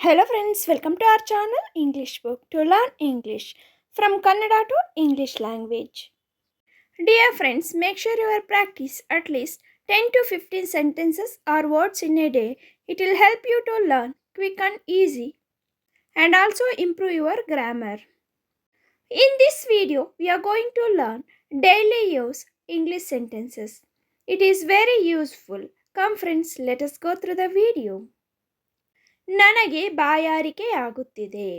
Hello friends, welcome to our channel English Book to learn English from Kannada to English language. Dear friends, make sure you practice at least 10 to 15 sentences or words in a day. It will help you to learn quick and easy and also improve your grammar. In this video, we are going to learn daily use English sentences. It is very useful. Come friends, let us go through the video. ನನಗೆ ಬಾಯಾರಿಕೆಯಾಗುತ್ತಿದೆ.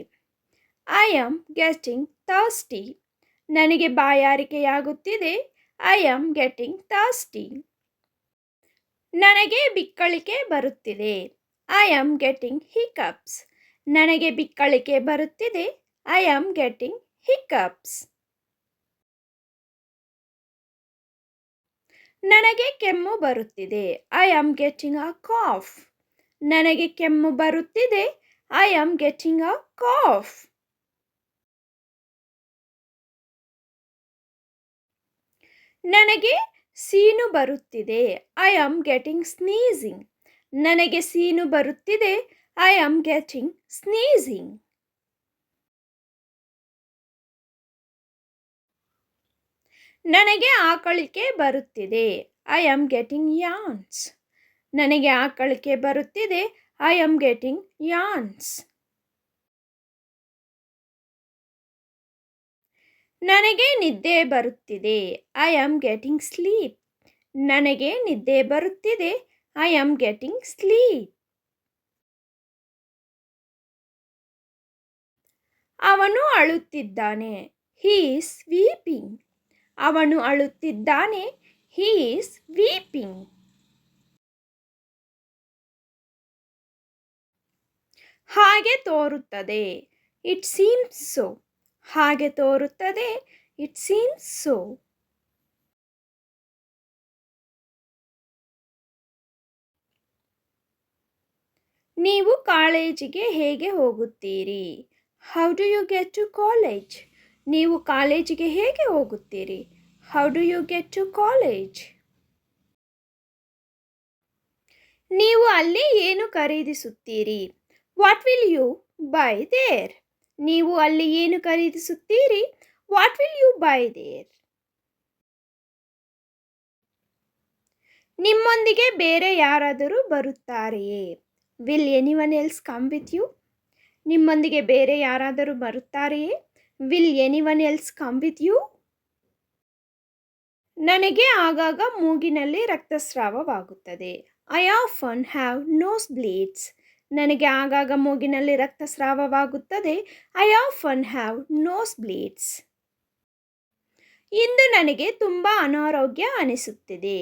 I am getting thirsty. ನನಗೆ ಬಾಯಾರಿಕೆಯಾಗುತ್ತಿದೆ. I am getting thirsty. ನನಗೆ ಬಿಕ್ಕಳಿಕೆ ಬರುತ್ತಿದೆ. I am getting hiccups. ನನಗೆ ಬಿಕ್ಕಳಿಕೆ ಬರುತ್ತಿದೆ. I am getting hiccups. ನನಗೆ ಕೆಮ್ಮು ಬರುತ್ತಿದೆ. I am getting a cough. ನನಗೆ ಕೆಮ್ಮು ಬರುತ್ತಿದೆ. I am getting a cough. ನನಗೆ ಸೀನು ಬರುತ್ತಿದೆ. I am getting sneezing. ನನಗೆ ಸೀನು ಬರುತ್ತಿದೆ. I am getting sneezing. ನನಗೆ ಆಕಳಿಕೆ ಬರುತ್ತಿದೆ. I am getting yawns. ನನಗೆ ಆಕಳಿಕೆ ಬರುತ್ತಿದೆ. I am getting yawns. ನನಗೆ ನಿದ್ದೆ ಬರುತ್ತಿದೆ. I am getting sleep. ನನಗೆ ನಿದ್ದೆ ಬರುತ್ತಿದೆ. I am getting sleep. ಅವನು ಅಳುತ್ತಿದ್ದಾನೆ. He is weeping. ಅವನು ಅಳುತ್ತಿದ್ದಾನೆ. He is weeping. ಹಾಗೆ ತೋರುತ್ತದೆ. It seems so. ಹಾಗೆ ತೋರುತ್ತದೆ. It seems so. ನೀವು ಕಾಲೇಜಿಗೆ ಹೇಗೆ ಹೋಗುತ್ತೀರಿ? How do you get to college? ನೀವು ಕಾಲೇಜಿಗೆ ಹೇಗೆ ಹೋಗುತ್ತೀರಿ? How do you get to college? ನೀವು ಅಲ್ಲಿ ಏನು ಖರೀದಿಸುತ್ತೀರಿ? What will you buy there? ನೀವು ಅಲ್ಲಿ ಏನು ಖರೀದಿಸುತ್ತೀರಿ? What will you buy there? ನಿಮ್ಮೊಂದಿಗೆ ಬೇರೆ ಯಾರಾದರೂ ಬರುತ್ತಾರೆಯೇ? Will anyone else come with you? ನಿಮ್ಮೊಂದಿಗೆ ಬೇರೆ ಯಾರಾದರೂ ಬರುತ್ತಾರೆಯೇ? Will anyone else come with you? ನನಗೆ ಆಗಾಗ ಮೂಗಿನಲ್ಲಿ ರಕ್ತಸ್ರಾವವಾಗುತ್ತದೆ. I often have nose bleeds. ನನಗೆ ಆಗಾಗ ಮೂಗಿನಲ್ಲಿ ರಕ್ತಸ್ರಾವವಾಗುತ್ತದೆ. I often have nose bleeds. ಇಂದು ನನಗೆ ತುಂಬ ಅನಾರೋಗ್ಯ ಅನಿಸುತ್ತಿದೆ.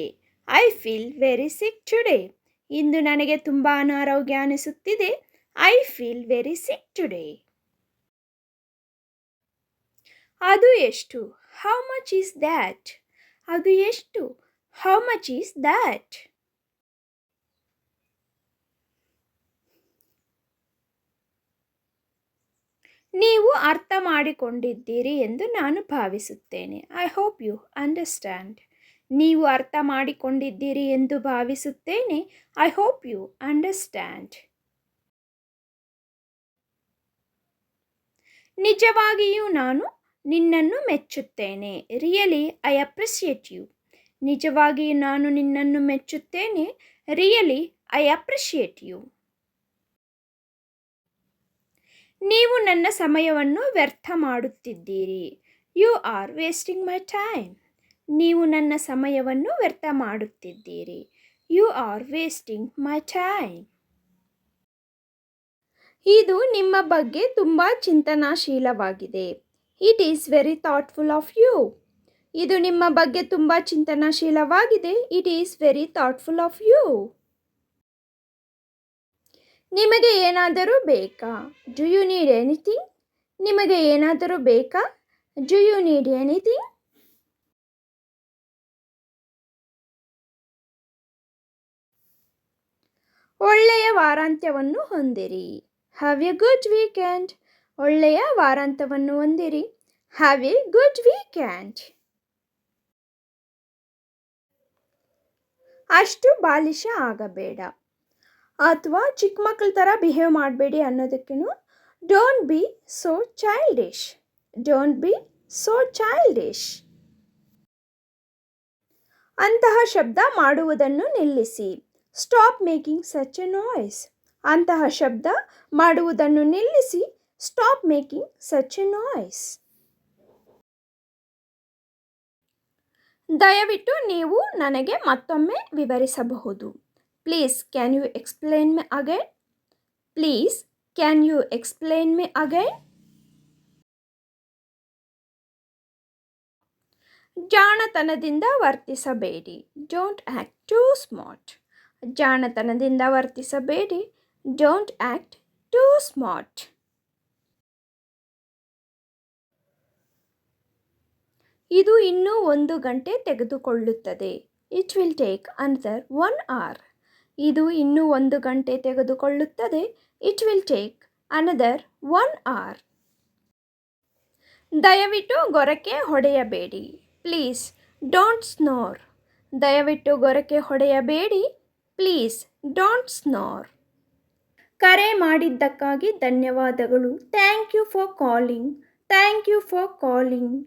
I feel very sick today. ಇಂದು ನನಗೆ ತುಂಬ ಅನಾರೋಗ್ಯ ಅನಿಸುತ್ತಿದೆ. I feel very sick today. ಅದು ಎಷ್ಟು? How much is that? ಅದು ಎಷ್ಟು? How much is that? ನೀವು ಅರ್ಥ ಮಾಡಿಕೊಂಡಿದ್ದೀರಿ ಎಂದು ನಾನು ಭಾವಿಸುತ್ತೇನೆ. I hope you understand. ನೀವು ಅರ್ಥ ಮಾಡಿಕೊಂಡಿದ್ದೀರಿ ಎಂದು ಭಾವಿಸುತ್ತೇನೆ. I hope you understand. ನಿಜವಾಗಿಯೂ ನಾನು ನಿನ್ನನ್ನು ಮೆಚ್ಚುತ್ತೇನೆ. Really I appreciate you. ನಿಜವಾಗಿಯೂ ನಾನು ನಿನ್ನನ್ನು ಮೆಚ್ಚುತ್ತೇನೆ. Really I appreciate you. ನೀವು ನನ್ನ ಸಮಯವನ್ನು ವ್ಯರ್ಥ ಮಾಡುತ್ತಿದ್ದೀರಿ. You are wasting my time. ನೀವು ನನ್ನ ಸಮಯವನ್ನು ವ್ಯರ್ಥ ಮಾಡುತ್ತಿದ್ದೀರಿ. You are wasting my time. ಇದು ನಿಮ್ಮ ಬಗ್ಗೆ ತುಂಬ ಚಿಂತನಾಶೀಲವಾಗಿದೆ. It is very thoughtful of you. ಇದು ನಿಮ್ಮ ಬಗ್ಗೆ ತುಂಬ ಚಿಂತನಾಶೀಲವಾಗಿದೆ. It is very thoughtful of you. ನಿಮಗೆ ಏನಾದರೂ ಬೇಕಾ? Do you need anything? ನಿಮಗೆ ಏನಾದರೂ ಬೇಕಾ? Do you need anything? ಒಳ್ಳೆಯ ವಾರಾಂತ್ಯವನ್ನು ಹೊಂದಿರಿ. Have a good weekend. ಒಳ್ಳೆಯ ವಾರಾಂತ್ಯವನ್ನು ಹೊಂದಿರಿ. Have a good weekend. ಅಷ್ಟು ಬಾಲಿಶ ಆಗಬೇಡ. ಅಥವಾ ಚಿಕ್ಕ ಮಕ್ಕಳ ಥರ ಬಿಹೇವ್ ಮಾಡಬೇಡಿ ಅನ್ನೋದಕ್ಕೇನು don't be so childish. Don't be so childish. ಅಂತಹ ಶಬ್ದ ಮಾಡುವುದನ್ನು ನಿಲ್ಲಿಸಿ. Stop making such a noise. ಅಂತಹ ಶಬ್ದ ಮಾಡುವುದನ್ನು ನಿಲ್ಲಿಸಿ. Stop making such a noise. ದಯವಿಟ್ಟು ನೀವು ನನಗೆ ಮತ್ತೊಮ್ಮೆ ವಿವರಿಸಬಹುದು. Please can you explain me again. Please can you explain me again. ಜಾಣತನದಿಂದ ವರ್ತಿಸಬೇಡಿ. Don't act too smart. ಜಾಣತನದಿಂದ ವರ್ತಿಸಬೇಡಿ. Don't act too smart. ಇದು ಇನ್ನೂ 1 ಗಂಟೆ ತೆಗೆದುಕೊಳ್ಳುತ್ತದೆ. It will take another 1 hour. ಇದು ಇನ್ನೂ 1 ಗಂಟೆ ತೆಗೆದುಕೊಳ್ಳುತ್ತದೆ. It will take another 1 hour. ದಯವಿಟ್ಟು ಗೊರಕೆ ಹೊಡೆಯಬೇಡಿ. Please don't snore. ದಯವಿಟ್ಟು ಗೊರಕೆ ಹೊಡೆಯಬೇಡಿ. Please don't ಸ್ನೋರ್. ಕರೆ ಮಾಡಿದ್ದಕ್ಕಾಗಿ ಧನ್ಯವಾದಗಳು. Thank you for calling. Thank you for calling.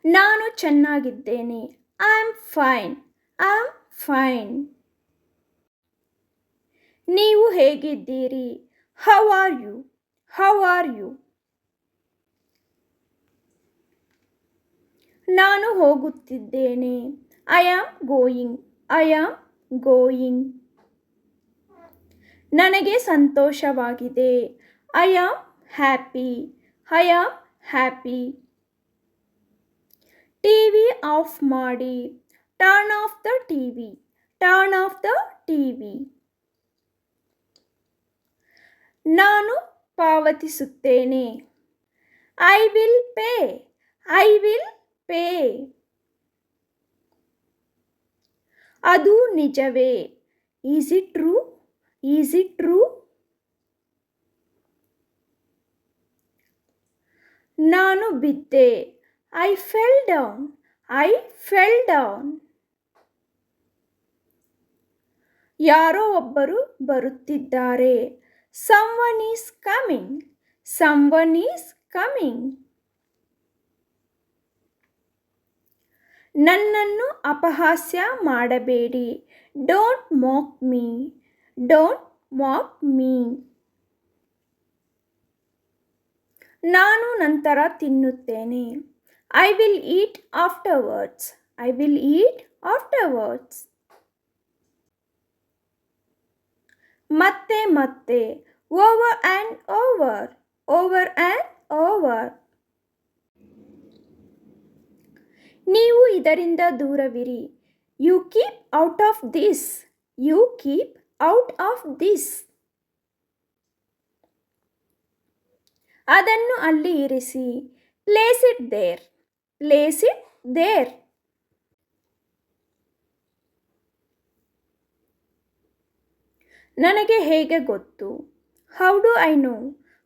ನಾನು ಚೆನ್ನಾಗಿದ್ದೇನೆ. I am fine. I am fine. ನೀವು ಹೇಗಿದ್ದೀರಿ? How are you? How are you? ನಾನು ಹೋಗುತ್ತಿದ್ದೇನೆ. I am going. I am going. ನನಗೆ ಸಂತೋಷವಾಗಿದೆ. I am happy. I am happy. TV off ಮಾಡಿ. Turn off the TV. Turn off the TV. ನಾನು ಪಾವತಿಸುತ್ತೇನೆ. I will pay. I will pay. ಅದು ನಿಜವೇ? Is it true? Is it true? ನಾನು ಬಿದ್ದೆ. I fell down. I fell down. ಯಾರೋ ಒಬ್ಬರು ಬರುತ್ತಿದ್ದಾರೆ. Someone is coming. Someone is coming. ನನ್ನನ್ನು ಅಪಹಾಸ್ಯ ಮಾಡಬೇಡಿ. Don't mock me. Don't mock me. ನಾನು ನಂತರ ತಿನ್ನುತ್ತೇನೆ. I will eat afterwards. I will eat afterwards. ಮತ್ತೆ ಮತ್ತೆ. Over and over. Over and over. ನೀವು ಇದರಿಂದ ದೂರವಿರಿ. You keep out of this. You keep out of this. ಅದನ್ನು ಅಲ್ಲಿ ಇರಿಸಿ. Place it there. Place it there. ನನಗೆ ಹೇಗೆ ಗೊತ್ತು? How do I know?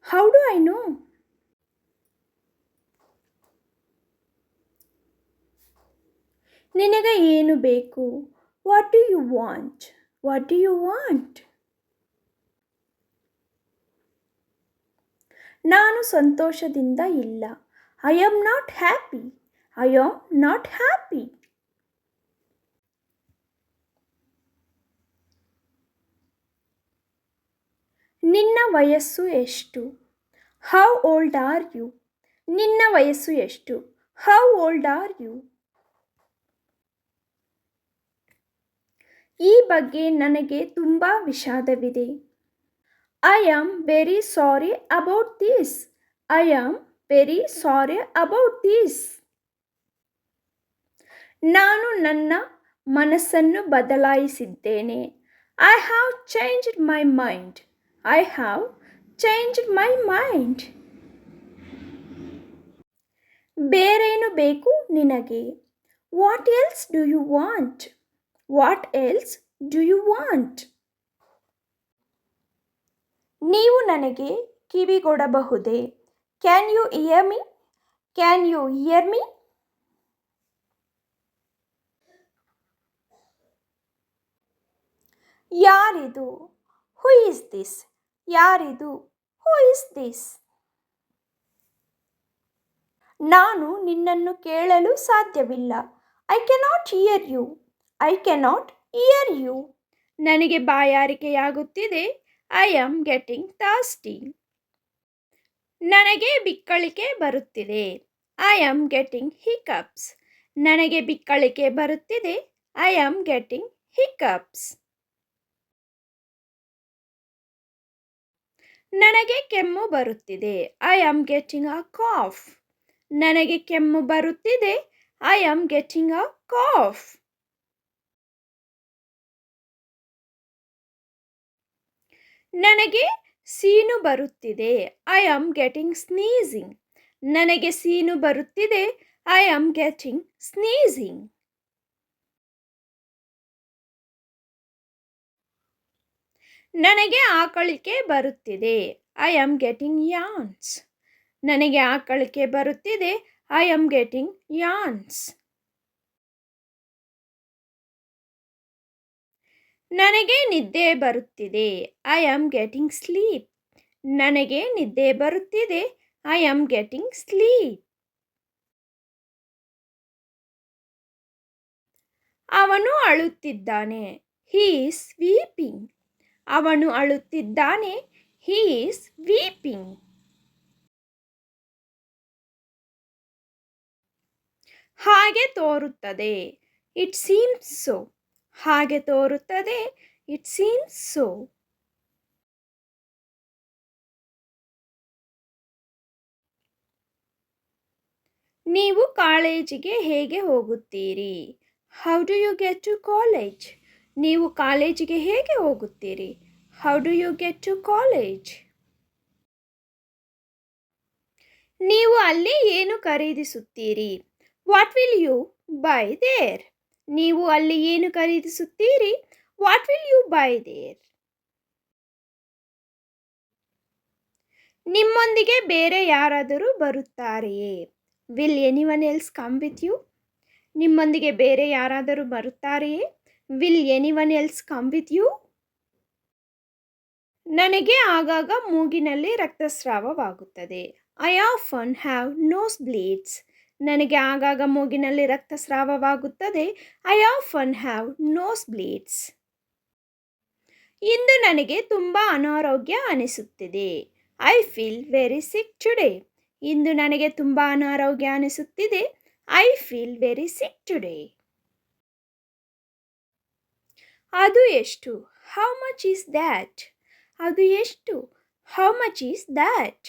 How do I know? ನಿನಗೆ ಏನು ಬೇಕು? What do you want? What do you want? ನಾನು ಸಂತೋಷದಿಂದ ಇಲ್ಲ. I am not happy. I am not happy. ನಿನ್ನ ವಯಸ್ಸು ಎಷ್ಟು? How old are you? ನಿನ್ನ ವಯಸ್ಸು ಎಷ್ಟು? How old are you? ಈ ಬಗ್ಗೆ ನನಗೆ ತುಂಬ ವಿಷಾದವಿದೆ. I am very sorry about this. I am very sorry about this. ನಾನು ನನ್ನ ಮನಸ್ಸನ್ನು ಬದಲಾಯಿಸಿದ್ದೇನೆ. I have changed my mind. I have changed my mind. ಬೇರೇನು ಬೇಕು ನಿನಗೆ? What else do you want? What else do you want? ನೀವು ನನಗೆ ಕಿವಿಗೊಡಬಹುದೇ? Can you ear me? Can you ear me? ಯಾರಿದು? Who is this? ಯಾರಿದು? Who is this? ನಾನು ನಿನ್ನನ್ನು ಕೇಳಲು ಸಾಧ್ಯವಿಲ್ಲ. I cannot hear you. I cannot hear you. ನನಗೆ ಬಾಯಾರಿಕೆಯಾಗುತ್ತಿದೆ. I am getting thirsty. ನನಗೆ ಬಿಕ್ಕಳಿಕೆ ಬರುತ್ತಿದೆ. I am getting hiccups. ನನಗೆ ಬಿಕ್ಕಳಿಕೆ ಬರುತ್ತಿದೆ. I am getting hiccups. ನನಗೆ ಕೆಮ್ಮು ಬರುತ್ತಿದೆ. I am getting a cough. ನನಗೆ ಕೆಮ್ಮು ಬರುತ್ತಿದೆ. I am getting a cough. ನನಗೆ ಸೀನು ಬರುತ್ತಿದೆ. I am getting sneezing. ನನಗೆ ಸೀನು ಬರುತ್ತಿದೆ. I am getting sneezing. ನನಗೆ ಆಕಳಿಕೆ ಬರುತ್ತಿದೆ. I am getting yawns. ನನಗೆ ಆಕಳಿಕೆ ಬರುತ್ತಿದೆ. I am getting yawns. ನನಗೆ ನಿದ್ದೆ ಬರುತ್ತಿದೆ. I am getting sleep. ನನಗೆ ನಿದ್ದೆ ಬರುತ್ತಿದೆ. I am getting sleep. ಅವನು ಅಳುತ್ತಿದ್ದಾನೆ. He is weeping. ಅವನು ಅಳುತ್ತಿದ್ದಾನೆ. He is weeping. ಹಾಗೆ ತೋರುತ್ತದೆ. It seems so. ಹಾಗೆ ತೋರುತ್ತದೆ. It seems so. ನೀವು ಕಾಲೇಜಿಗೆ ಹೇಗೆ ಹೋಗುತ್ತೀರಿ? How do you get to college? ನೀವು ಕಾಲೇಜಿಗೆ ಹೇಗೆ ಹೋಗುತ್ತೀರಿ? How do you get to college? ನೀವು ಅಲ್ಲಿ ಏನು ಖರೀದಿಸುತ್ತೀರಿ? What will you buy there? ನೀವು ಅಲ್ಲಿ ಏನು ಖರೀದಿಸುತ್ತೀರಿ? What will you buy there? ನಿಮ್ಮೊಂದಿಗೆ ಬೇರೆ ಯಾರಾದರೂ ಬರುತ್ತಾರೆಯೇ? Will anyone else come with you? ನಿಮ್ಮೊಂದಿಗೆ ಬೇರೆ ಯಾರಾದರೂ ಬರುತ್ತಾರೆಯೇ? Will anyone else come with you? ನನಗೆ ಆಗಾಗ ಮೂಗಿನಲ್ಲಿ ರಕ್ತಸ್ರಾವವಾಗುತ್ತದೆ. I often have nose bleeds. ನನಗೆ ಆಗಾಗ ಮೂಗಿನಲ್ಲಿ ರಕ್ತಸ್ರಾವವಾಗುತ್ತದೆ. I often have nose bleeds. ಇಂದು ನನಗೆ ತುಂಬ ಅನಾರೋಗ್ಯ ಅನಿಸುತ್ತಿದೆ. I feel very sick today. ಇಂದು ನನಗೆ ತುಂಬ ಅನಾರೋಗ್ಯ ಅನಿಸುತ್ತಿದೆ. I feel very sick today. ಅದು ಎಷ್ಟು? How much is that? ಅದು ಎಷ್ಟು? How much is that?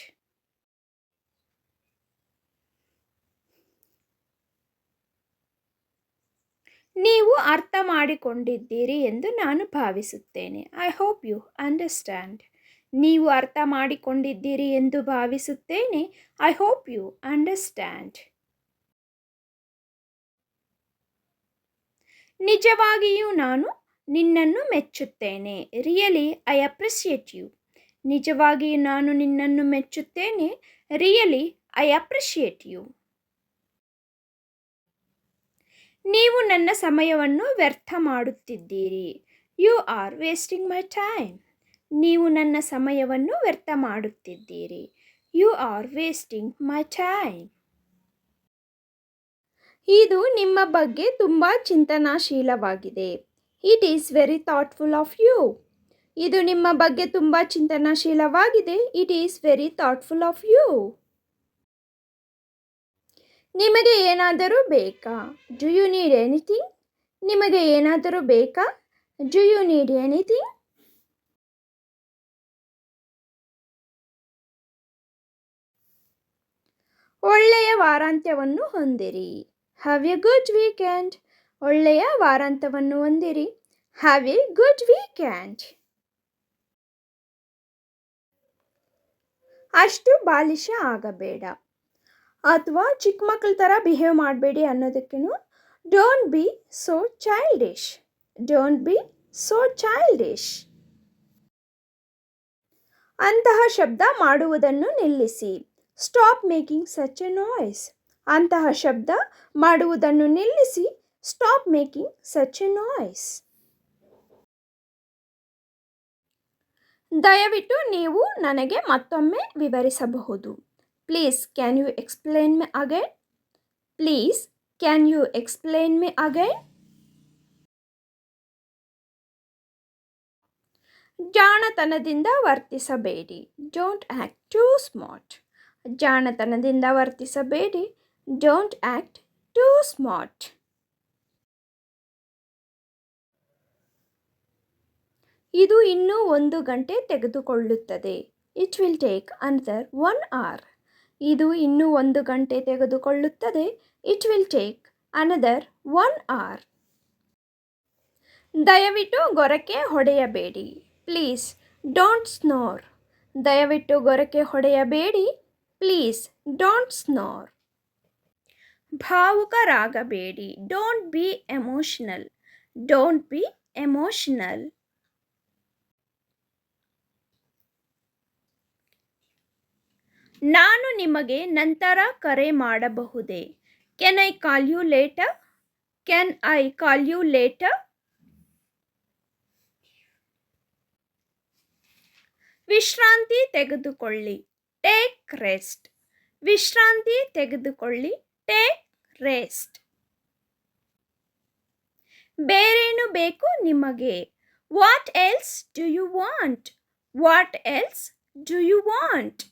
ನೀವು ಅರ್ಥ ಮಾಡಿಕೊಂಡಿದ್ದೀರಿ ಎಂದು ನಾನು ಭಾವಿಸುತ್ತೇನೆ. I hope you understand. ನೀವು ಅರ್ಥ ಮಾಡಿಕೊಂಡಿದ್ದೀರಿ ಎಂದು ಭಾವಿಸುತ್ತೇನೆ. I hope you understand. ನಿಜವಾಗಿಯೂ ನಾನು ನಿನ್ನನ್ನು ಮೆಚ್ಚುತ್ತೇನೆ. Really I appreciate you. ನಿಜವಾಗಿಯೂ ನಾನು ನಿನ್ನನ್ನು ಮೆಚ್ಚುತ್ತೇನೆ. Really I appreciate you. ನೀವು ನನ್ನ ಸಮಯವನ್ನು ವ್ಯರ್ಥ ಮಾಡುತ್ತಿದ್ದೀರಿ. You are wasting my time. ನೀವು ನನ್ನ ಸಮಯವನ್ನು ವ್ಯರ್ಥ ಮಾಡುತ್ತಿದ್ದೀರಿ. You are wasting my time. ಇದು ನಿಮ್ಮ ಬಗ್ಗೆ ತುಂಬ ಚಿಂತನಾಶೀಲವಾಗಿದೆ. It is very thoughtful of you. ಇದು ನಿಮ್ಮ ಬಗ್ಗೆ ತುಂಬ ಚಿಂತನಾಶೀಲವಾಗಿದೆ. It is very thoughtful of you. ನಿಮಗೆ ಏನಾದರೂ ಬೇಕಾ? Do you need anything? ನಿಮಗೆ ಏನಾದರೂ ಬೇಕಾ? Do you need anything? ಒಳ್ಳೆಯ ವಾರಾಂತ್ಯವನ್ನು ಹೊಂದಿರಿ. Have a good weekend. ಒಳ್ಳೆಯ ವಾರಾಂತ್ಯವನ್ನು ಹೊಂದಿರಿ. Have a good weekend. ಅಷ್ಟು ಬಾಲಿಶ ಆಗಬೇಡ ಅಥವಾ ಚಿಕ್ಕ ಮಕ್ಕಳ ಥರ ಬಿಹೇವ್ ಮಾಡಬೇಡಿ ಅನ್ನೋದಕ್ಕೇನು don't be so childish. Don't be so childish. ಅಂತಹ ಶಬ್ದ ಮಾಡುವುದನ್ನು ನಿಲ್ಲಿಸಿ. Stop making such a noise. ಅಂತಹ ಶಬ್ದ ಮಾಡುವುದನ್ನು ನಿಲ್ಲಿಸಿ. Stop making such a noise. ದಯವಿಟ್ಟು ನೀವು ನನಗೆ ಮತ್ತೊಮ್ಮೆ ವಿವರಿಸಬಹುದು. Please can you explain me again? Please can you explain me again? ಜಾಣತನದಿಂದ ವರ್ತಿಸಬೇಡಿ. Don't act too smart. ಜಾಣತನದಿಂದ ವರ್ತಿಸಬೇಡಿ. Don't act too smart. ಇದು ಇನ್ನೂ 1 ಗಂಟೆ ತೆಗೆದುಕೊಳ್ಳುತ್ತದೆ. It will take another 1 hour. ಇದು ಇನ್ನೂ 1 ಗಂಟೆ ತೆಗೆದುಕೊಳ್ಳುತ್ತದೆ. It will take another 1 hour. ದಯವಿಟ್ಟು ಗೊರಕೆ ಹೊಡೆಯಬೇಡಿ. Please don't snore. ದಯವಿಟ್ಟು ಗೊರಕೆ ಹೊಡೆಯಬೇಡಿ. Please don't snore. ಭಾವುಕರಾಗಬೇಡಿ. Don't be emotional. Don't be emotional. ನಾನು ನಿಮಗೆ ನಂತರ ಕರೆ ಮಾಡಬಹುದೇ? Can I call you later? Can I call you later? ವಿಶ್ರಾಂತಿ ತೆಗೆದುಕೊಳ್ಳಿ. Take rest. ವಿಶ್ರಾಂತಿ ತೆಗೆದುಕೊಳ್ಳಿ. Take rest. ಬೇರೇನು ಬೇಕು ನಿಮಗೆ? What else do you want? What else do you want?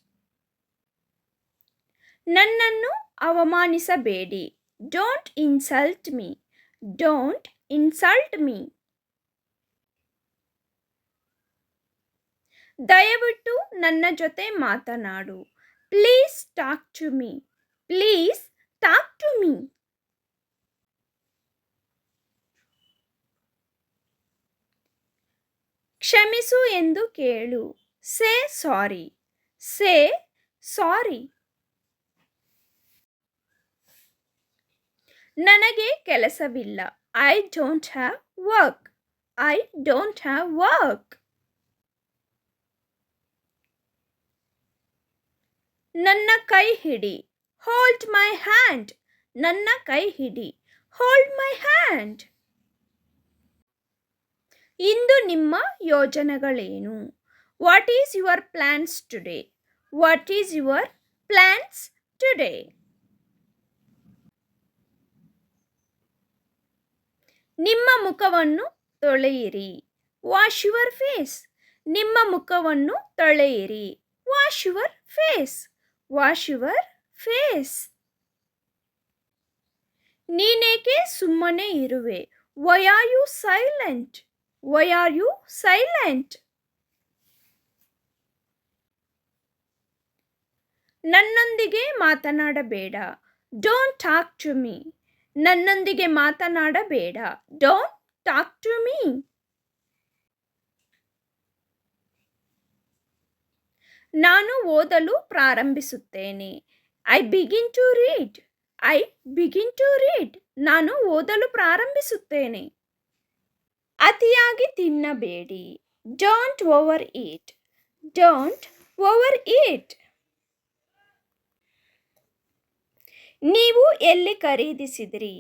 ನನ್ನನ್ನು ಅವಮಾನಿಸಬೇಡಿ. Don't insult me. Don't insult me. ದಯವಿಟ್ಟು ನನ್ನ ಜೊತೆ ಮಾತನಾಡು. Please talk to me. Please talk to me. ಕ್ಷಮಿಸು ಎಂದು ಕೇಳು. Say sorry. Say sorry. ನನಗೆ ಕೆಲಸವಿಲ್ಲ. I don't have work. I don't have work. ನನ್ನ ಕೈ ಹಿಡಿ. Hold my hand. ನನ್ನ ಕೈ ಹಿಡಿ. Hold my hand. ಇಂದು ನಿಮ್ಮ ಯೋಜನೆಗಳೇನು? What is your plans today? What is your plans today? ನಿಮ್ಮ ಮುಖವನ್ನು ತೊಳೆಯಿರಿ. Wash your face. ನಿಮ್ಮ ಮುಖವನ್ನು ತೊಳೆಯಿರಿ. Wash your face. Wash your face. ನೀನೇಕೆ ಸುಮ್ಮನೆ ಇರುವೆ? Why are you silent? Why are you silent? ನನ್ನೊಂದಿಗೆ ಮಾತನಾಡಬೇಡ. Don't talk to me. ನನ್ನೊಂದಿಗೆ ಮಾತನಾಡಬೇಡ. Don't talk to me. ನಾನು ಓದಲು ಪ್ರಾರಂಭಿಸುತ್ತೇನೆ. I begin to read. I begin to read. ನಾನು ಓದಲು ಪ್ರಾರಂಭಿಸುತ್ತೇನೆ. ಅತಿಯಾಗಿ ತಿನ್ನಬೇಡಿ. Don't overeat. Don't overeat. ನೀವು ಎಲ್ಲಿ ಖರೀದಿಸಿದಿರಿ?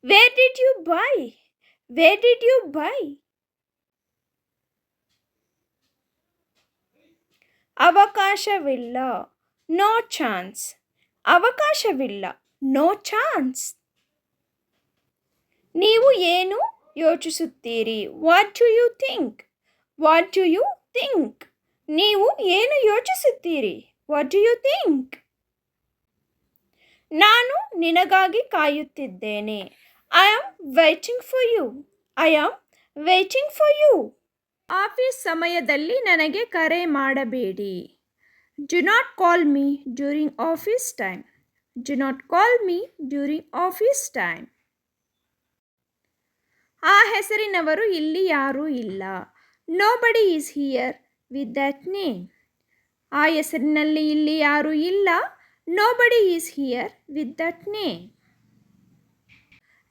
Where did you buy? Where did you buy? ಅವಕಾಶವಿಲ್ಲ. No chance. ಅವಕಾಶವಿಲ್ಲ. No chance. ನೀವು ಏನು ಯೋಚಿಸುತ್ತೀರಿ? What do you think? What do you think? ನೀವು ಏನು ಯೋಚಿಸುತ್ತೀರಿ? What do you think? ನಾನು ನಿನಗಾಗಿ ಕಾಯುತ್ತಿದ್ದೇನೆ. I am waiting for you. I am waiting for you. Office ಸಮಯದಲ್ಲಿ ನನಗೆ ಕರೆ ಮಾಡಬೇಡಿ. Do not call me during office time. Do not call me during office time. ಆ ಹೆಸರಿನವರು ಇಲ್ಲಿ ಯಾರೂ ಇಲ್ಲ. Nobody is here with that name. ಆ ಹೆಸರಿನಲ್ಲಿ ಇಲ್ಲಿ ಯಾರೂ ಇಲ್ಲ. Nobody is here with that name.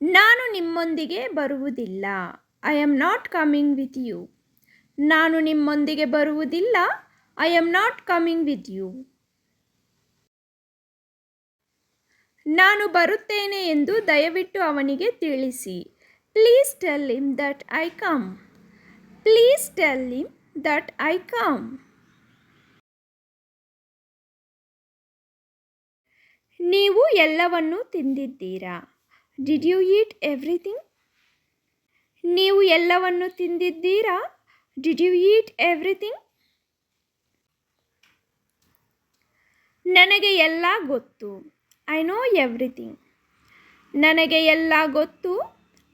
ನಾನು ನಿಮ್ಮೊಂದಿಗೆ ಬರುವುದಿಲ್ಲ. I am not coming with you. ನಾನು ನಿಮ್ಮೊಂದಿಗೆ ಬರುವುದಿಲ್ಲ. I am not coming with you. ನಾನು ಬರುತ್ತೇನೆ ಎಂದು ದಯವಿಟ್ಟು ಅವನಿಗೆ ತಿಳಿಸಿ. Please tell him that I come. Please tell him that I come. ನೀವು ಎಲ್ಲವನ್ನೂ ತಿಂದಿದ್ದೀರಾ? Did you eat everything? ನೀವು ಎಲ್ಲವನ್ನೂ ತಿಂದಿದ್ದೀರಾ? Did you eat everything? ನನಗೆ ಎಲ್ಲ ಗೊತ್ತು. I know everything. ನನಗೆ ಎಲ್ಲ ಗೊತ್ತು.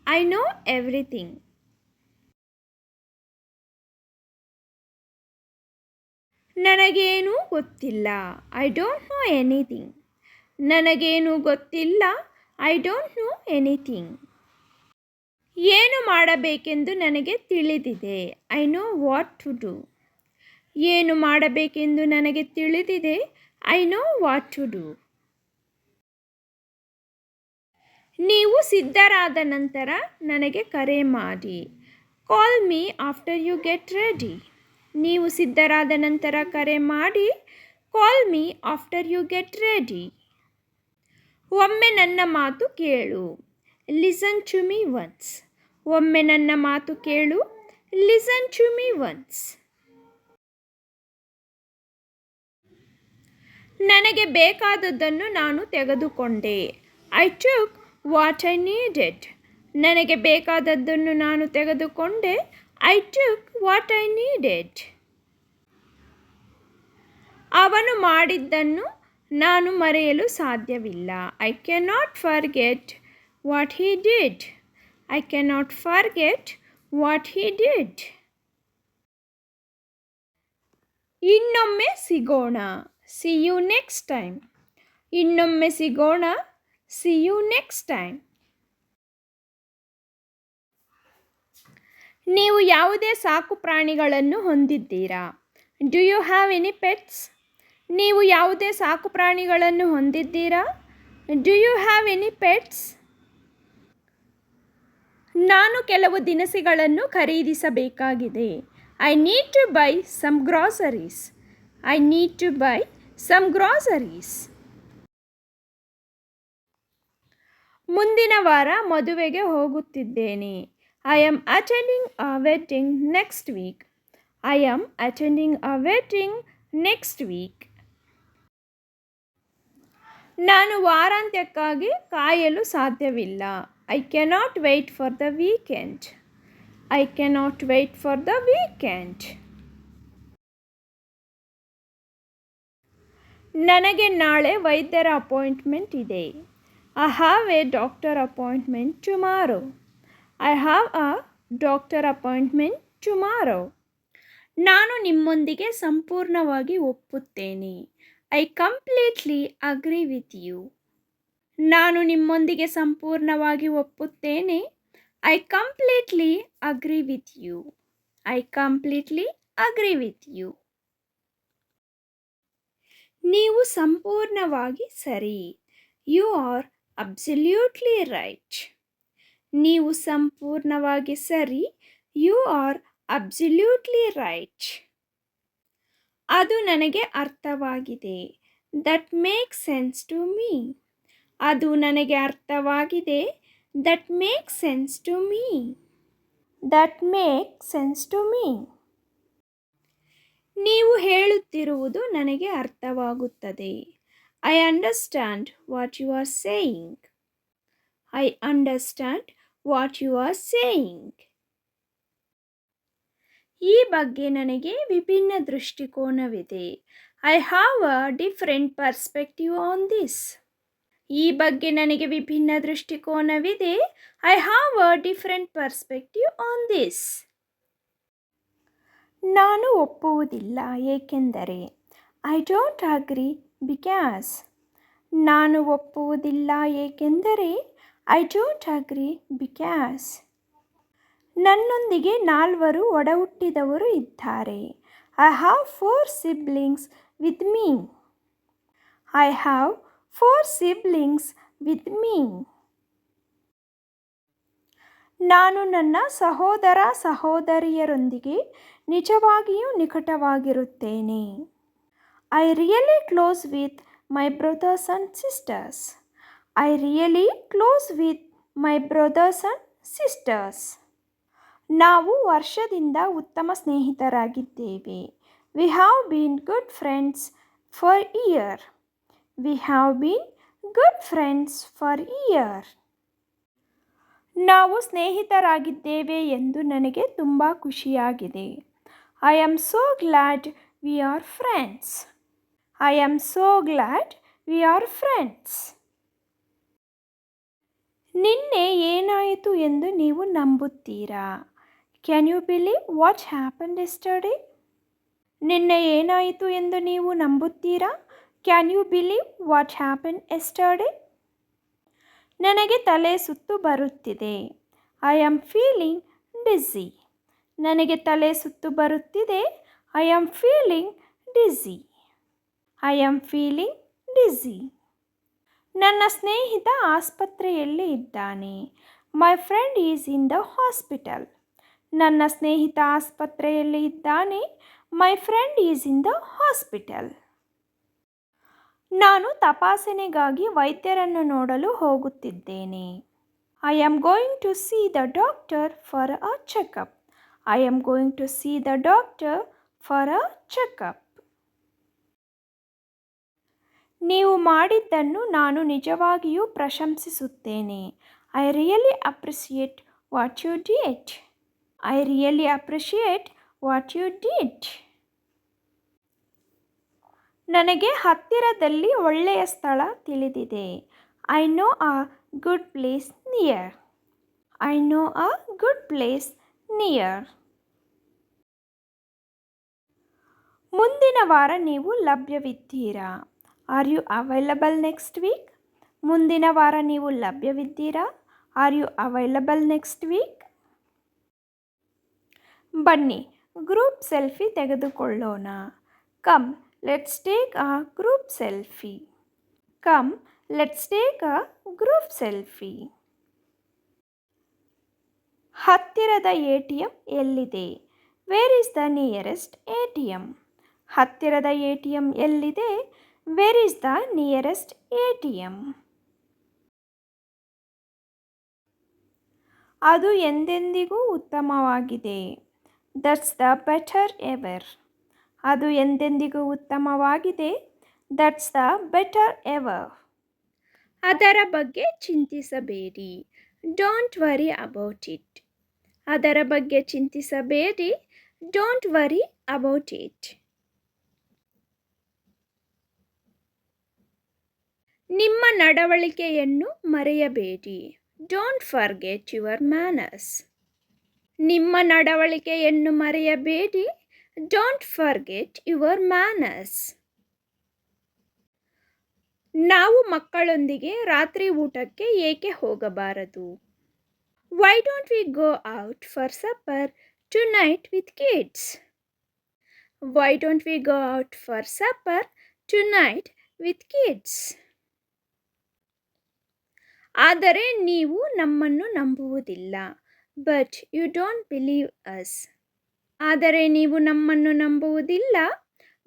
I know everything. ನನಗೇನೂ ಗೊತ್ತಿಲ್ಲ. I don't know anything. ನನಗೇನೂ ಗೊತ್ತಿಲ್ಲ. I don't know anything. ಏನು ಮಾಡಬೇಕೆಂದು ನನಗೆ ತಿಳಿದಿದೆ. I know what to do. ಏನು ಮಾಡಬೇಕೆಂದು ನನಗೆ ತಿಳಿದಿದೆ. I know what to do. ನೀವು ಸಿದ್ಧರಾದ ನಂತರ ನನಗೆ ಕರೆ ಮಾಡಿ. Call me after you get ready. ನೀವು ಸಿದ್ಧರಾದ ನಂತರ ಕರೆ ಮಾಡಿ. Call me after you get ready. ಒಮ್ಮೆ ನನ್ನ ಮಾತು ಕೇಳು. Listen to me once. ಒಮ್ಮೆ ನನ್ನ ಮಾತು ಕೇಳು. Listen to me once. ನನಗೆ ಬೇಕಾದದ್ದನ್ನು ನಾನು ತೆಗೆದುಕೊಂಡೆ. I took what I needed. ನನಗೆ ಬೇಕಾದದ್ದನ್ನು ನಾನು ತೆಗೆದುಕೊಂಡೆ. I took what I needed. ಅವನು ಮಾಡಿದ್ದನ್ನು ನಾನು ಮರೆಯಲು ಸಾಧ್ಯವಿಲ್ಲ. I cannot forget what he did. I cannot forget what he did. ಇನ್ನೊಮ್ಮೆ ಸಿಗೋಣ. See you next time. ಇನ್ನೊಮ್ಮೆ ಸಿಗೋಣ. See you next time. ನೀವು ಯಾವುದೇ ಸಾಕು ಪ್ರಾಣಿಗಳನ್ನು ಹೊಂದಿದ್ದೀರಾ? Do you have any pets? ನೀವು ಯಾವುದೇ ಸಾಕು ಪ್ರಾಣಿಗಳನ್ನು ಹೊಂದಿದ್ದೀರಾ? Do you have any pets? ನಾನು ಕೆಲವು ದಿನಸಿಗಳನ್ನು ಖರೀದಿಸಬೇಕಾಗಿದೆ. I need to buy some groceries. I need to buy some groceries. ಮುಂದಿನ ವಾರ ಮದುವೆಗೆ ಹೋಗುತ್ತಿದ್ದೇನೆ. I am attending a wedding next week. I am attending a wedding next week. ನಾನು ವಾರಾಂತ್ಯಕ್ಕಾಗಿ ಕಾಯಲು ಸಾಧ್ಯವಿಲ್ಲ. I cannot wait for the weekend. I cannot wait for the weekend. ನನಗೆ ನಾಳೆ ವೈದ್ಯರ ಅಪಾಯಿಂಟ್ಮೆಂಟ್ ಇದೆ. I have a doctor appointment tomorrow. I have a doctor appointment tomorrow. ನಾನು ನಿಮ್ಮೊಂದಿಗೆ ಸಂಪೂರ್ಣವಾಗಿ ಒಪ್ಪುತ್ತೇನೆ. I completely agree with you. ನಾನು ನಿಮ್ಮೊಂದಿಗೆ ಸಂಪೂರ್ಣವಾಗಿ ಒಪ್ಪುತ್ತೇನೆ. I completely agree with you. I completely agree with you. ನೀವು ಸಂಪೂರ್ಣವಾಗಿ ಸರಿ. You are absolutely right. ನೀವು ಸಂಪೂರ್ಣವಾಗಿ ಸರಿ. You are absolutely right. ಅದು ನನಗೆ ಅರ್ಥವಾಗಿದೆ. That makes sense to me. ಅದು ನನಗೆ ಅರ್ಥವಾಗಿದೆ. That makes sense to me. That makes sense to me. ನೀವು ಹೇಳುತ್ತಿರುವುದು ನನಗೆ ಅರ್ಥವಾಗುತ್ತದೆ. I understand what you are saying. I understand what you are saying. ಈ ಬಗ್ಗೆ ನನಗೆ ವಿಭಿನ್ನ ದೃಷ್ಟಿಕೋನವಿದೆ. I have a different perspective on this. ಈ ಬಗ್ಗೆ ನನಗೆ ವಿಭಿನ್ನ ದೃಷ್ಟಿಕೋನವಿದೆ. I have a different perspective on this. ನಾನು ಒಪ್ಪುವುದಿಲ್ಲ ಏಕೆಂದರೆ. I don't agree because. ನಾನು ಒಪ್ಪುವುದಿಲ್ಲ ಏಕೆಂದರೆ. I don't agree because. ನನ್ನೊಂದಿಗೆ 4 ಒಡಹುಟ್ಟಿದವರು ಇದ್ದಾರೆ. I have 4 siblings with me. I have 4 siblings with me. ನಾನು ನನ್ನ ಸಹೋದರ ಸಹೋದರಿಯರೊಂದಿಗೆ ನಿಜವಾಗಿಯೂ ನಿಕಟವಾಗಿರುತ್ತೇನೆ. I really close with my brothers and sisters. I really close with my brothers and sisters. ನಾವು ವರ್ಷದಿಂದ ಉತ್ತಮ ಸ್ನೇಹಿತರಾಗಿದ್ದೇವೆ. We have been good friends for year. We have been good friends for year. ನಾವು ಸ್ನೇಹಿತರಾಗಿದ್ದೇವೆ ಎಂದು ನನಗೆ ತುಂಬ ಖುಷಿಯಾಗಿದೆ. I am so glad we are friends. I am so glad we are friends. ನಿನ್ನೆ ಏನಾಯಿತು ಎಂದು ನೀವು ನಂಬುತ್ತೀರಾ? Can you believe what happened yesterday? ನಿನ್ನೆ ಏನಾಯಿತು ಎಂದು ನೀವು ನಂಬುತ್ತೀರಾ? Can you believe what happened yesterday? ನನಗೆ ತಲೆ ಸುತ್ತು ಬರುತ್ತಿದೆ. I am feeling dizzy. ನನಗೆ ತಲೆ ಸುತ್ತು ಬರುತ್ತಿದೆ. I am feeling dizzy. I am feeling dizzy. ನನ್ನ ಸ್ನೇಹಿತ ಆಸ್ಪತ್ರೆಯಲ್ಲಿ ಇದ್ದಾನೆ. My friend is in the hospital. ನನ್ನ ಸ್ನೇಹಿತ ಆಸ್ಪತ್ರೆಯಲ್ಲಿ ಇದ್ದಾನೆ. My friend is in the hospital. ನಾನು ತಪಾಸಣೆಗಾಗಿ ವೈದ್ಯರನ್ನು ನೋಡಲು ಹೋಗುತ್ತಿದ್ದೇನೆ. I am going to see the doctor for a checkup. I am going to see the doctor for a checkup. ನೀವು ಮಾಡಿದ್ದನ್ನು ನಾನು ನಿಜವಾಗಿಯೂ ಪ್ರಶಂಸಿಸುತ್ತೇನೆ. I really appreciate what you did. I really appreciate what you did. ನನಗೆ ಹತ್ತಿರದಲ್ಲಿ ಒಳ್ಳೆಯ ಸ್ಥಳ ತಿಳಿದಿದೆ. I know a good place near. I know a good place near. ಮುಂದಿನ ವಾರ ನೀವು ಲಭ್ಯವಿದ್ದೀರಾ? Are you available next week? ಮುಂದಿನ ವಾರ ನೀವು ಲಭ್ಯವಿದ್ದೀರಾ? Are you available next week? ಬನ್ನಿ ಗ್ರೂಪ್ ಸೆಲ್ಫಿ ತೆಗೆದುಕೊಳ್ಳೋಣ. Come let's take a group selfie. Come let's take a group selfie. ಹತ್ತಿರದ ATM ಎಲ್ಲಿದೆ? Where is the nearest ATM? ಹತ್ತಿರದ ATM ಎಲ್ಲಿದೆ? Where is the nearest ATM? ಅದು ಎಂದೆಂದಿಗೂ ಉತ್ತಮವಾಗಿದೆ. That's the better ever. ಅದು ಎಂದೆಂದಿಗೂ ಉತ್ತಮವಾಗಿದೆ. That's the better ever. ಅದರ ಬಗ್ಗೆ ಚಿಂತಿಸಬೇಡಿ. Don't worry about it. ಅದರ ಬಗ್ಗೆ ಚಿಂತಿಸಬೇಡಿ. Don't worry about it. ನಿಮ್ಮ ನಡವಳಿಕೆಯನ್ನು ಮರೆಯಬೇಡಿ. Don't forget your manners. ನಿಮ್ಮ ನಡವಳಿಕೆಯನ್ನು ಮರೆಯಬೇಡಿ. Don't forget your manners. ನಾವು ಮಕ್ಕಳೊಂದಿಗೆ ರಾತ್ರಿ ಊಟಕ್ಕೆ ಏಕೆ ಹೋಗಬಾರದು? Why don't we go out for supper tonight with kids? Why don't we go out for supper tonight with kids? ಆದರೆ ನೀವು ನಮ್ಮನ್ನು ನಂಬುವುದಿಲ್ಲ. But you don't believe us. ಆದರೆ ನೀವು ನಮ್ಮನ್ನು ನಂಬುವುದಿಲ್ಲ.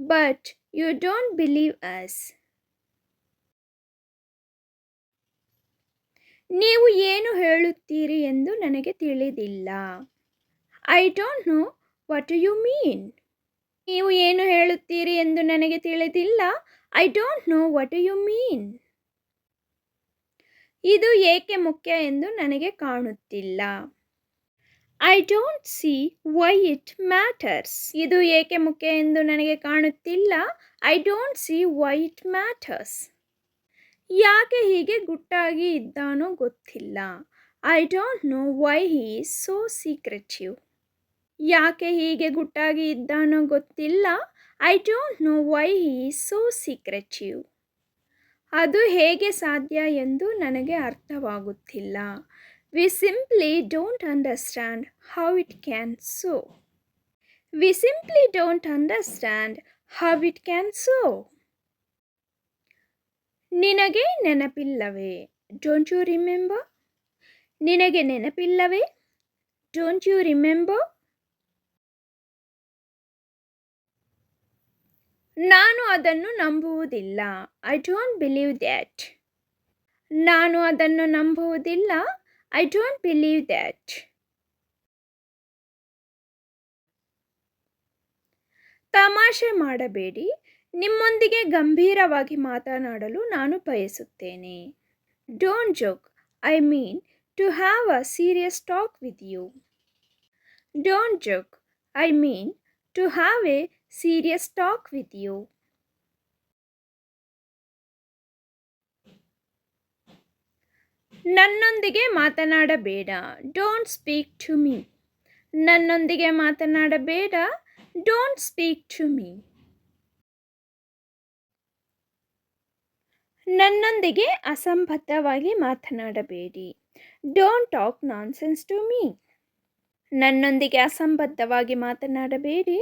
But you don't believe us. ನೀವು ಏನು ಹೇಳುತ್ತೀರಿ ಎಂದು ನನಗೆ ತಿಳಿದಿಲ್ಲ. I don't know what you mean. ನೀವು ಏನು ಹೇಳುತ್ತೀರಿ ಎಂದು ನನಗೆ ತಿಳಿದಿಲ್ಲ. I don't know what you mean. ಇದು ಏಕೆ ಮುಖ್ಯ ಎಂದು ನನಗೆ ಕಾಣುತ್ತಿಲ್ಲ. I don't see why it matters. ಇದು ಏಕೆ ಮುಖ್ಯ ಎಂದು ನನಗೆ ಕಾಣುತ್ತಿಲ್ಲ. I don't see why it matters. ಯಾಕೆ ಹೀಗೆ ಗುಟ್ಟಾಗಿ ಇದ್ದಾನೋ ಗೊತ್ತಿಲ್ಲ. I don't know why he is so secretive. ಯಾಕೆ ಹೀಗೆ ಗುಟ್ಟಾಗಿ ಇದ್ದಾನೋ ಗೊತ್ತಿಲ್ಲ. I don't know why he is so secretive. ಅದು ಹೇಗೆ ಸಾಧ್ಯ ಎಂದು ನನಗೆ ಅರ್ಥವಾಗುತ್ತಿಲ್ಲ. We simply don't understand how it can so. We simply don't understand how it can so. ನಿನಗೆ ನೆನಪಿಲ್ಲವೇ? Don't you remember? ನಿನಗೆ ನೆನಪಿಲ್ಲವೇ? Don't you remember? ನಾನು ಅದನ್ನು ನಂಬುವುದಿಲ್ಲ. I don't believe that. ನಾನು ಅದನ್ನು ನಂಬುವುದಿಲ್ಲ. I don't believe that. ತಮಾಷೆ ಮಾಡಬೇಡಿ, ನಿಮ್ಮೊಂದಿಗೆ ಗಂಭೀರವಾಗಿ ಮಾತನಾಡಲು ನಾನು ಬಯಸುತ್ತೇನೆ. Don't joke, I mean to have a serious talk with you. Don't joke, I mean to have a serious talk with you. ನನ್ನೊಂದಿಗೆ ಮಾತನಾಡಬೇಡ, ಡೋಂಟ್ ಸ್ಪೀಕ್ ಟು ಮೀ. ನನ್ನೊಂದಿಗೆ ಮಾತನಾಡಬೇಡ, ಡೋಂಟ್ ಸ್ಪೀಕ್ ಟು ಮೀ. ನನ್ನೊಂದಿಗೆ ಅಸಂಬದ್ಧವಾಗಿ ಮಾತನಾಡಬೇಡಿ, don't talk nonsense to me. ನನ್ನೊಂದಿಗೆ ಅಸಂಬದ್ಧವಾಗಿ ಮಾತನಾಡಬೇಡಿ,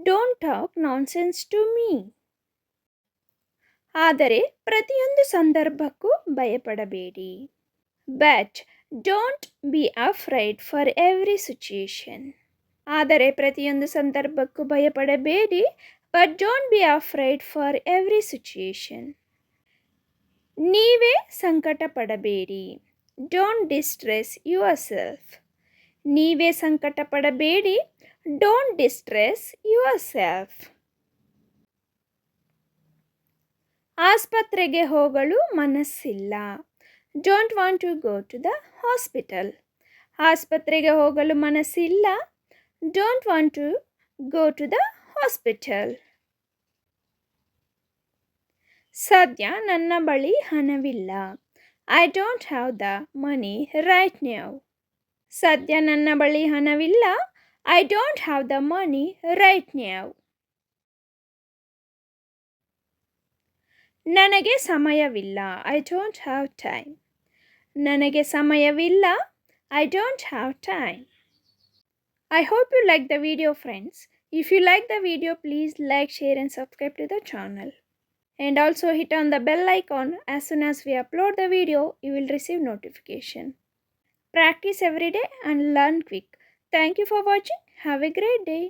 don't talk nonsense to me. ಆದರೆ ಪ್ರತಿಯೊಂದು ಸಂದರ್ಭಕ್ಕೂ ಭಯಪಡಬೇಡಿ. But don't be afraid for every situation. ಆದರೆ ಪ್ರತಿಯೊಂದು ಸಂದರ್ಭಕ್ಕೂ ಭಯಪಡಬೇಡಿ, but don't be afraid for every situation. ನೀವೇ ಸಂಕಟ ಪಡಬೇಡಿ, ಡೋಂಟ್ ಡಿಸ್ಟ್ರೆಸ್ ಯುವರ್ ಸೆಲ್ಫ್. ನೀವೇ ಸಂಕಟ ಪಡಬೇಡಿ, ಡೋಂಟ್ ಡಿಸ್ಟ್ರೆಸ್ ಯುವರ್ ಸೆಲ್ಫ್. ಆಸ್ಪತ್ರೆಗೆ ಹೋಗಲು ಮನಸ್ಸಿಲ್ಲ, don't want to go to the hospital. ಆಸ್ಪತ್ರೆಗೆ ಹೋಗಲು ಮನಸ್ಸಿಲ್ಲ, don't want to go to the hospital. ಸದ್ಯ ನನ್ನ ಬಳಿ ಹಣವಿಲ್ಲ, I don't have the money right now. ಸದ್ಯ ನನ್ನ ಬಳಿ ಹಣವಿಲ್ಲ, I don't have the money right now. ನನಗೆ ಸಮಯವಿಲ್ಲ, ಐ ಡೋಂಟ್ ಹ್ಯಾವ್ ಟೈಮ್. ನನಗೆ ಸಮಯವಿಲ್ಲ, I don't have time. I hope you like the video, friends. If you like the video, please like, share and subscribe to the channel. And also hit on the bell icon. As soon as we upload the video, you will receive notification. Practice every day and learn quick. Thank you for watching. Have a great day.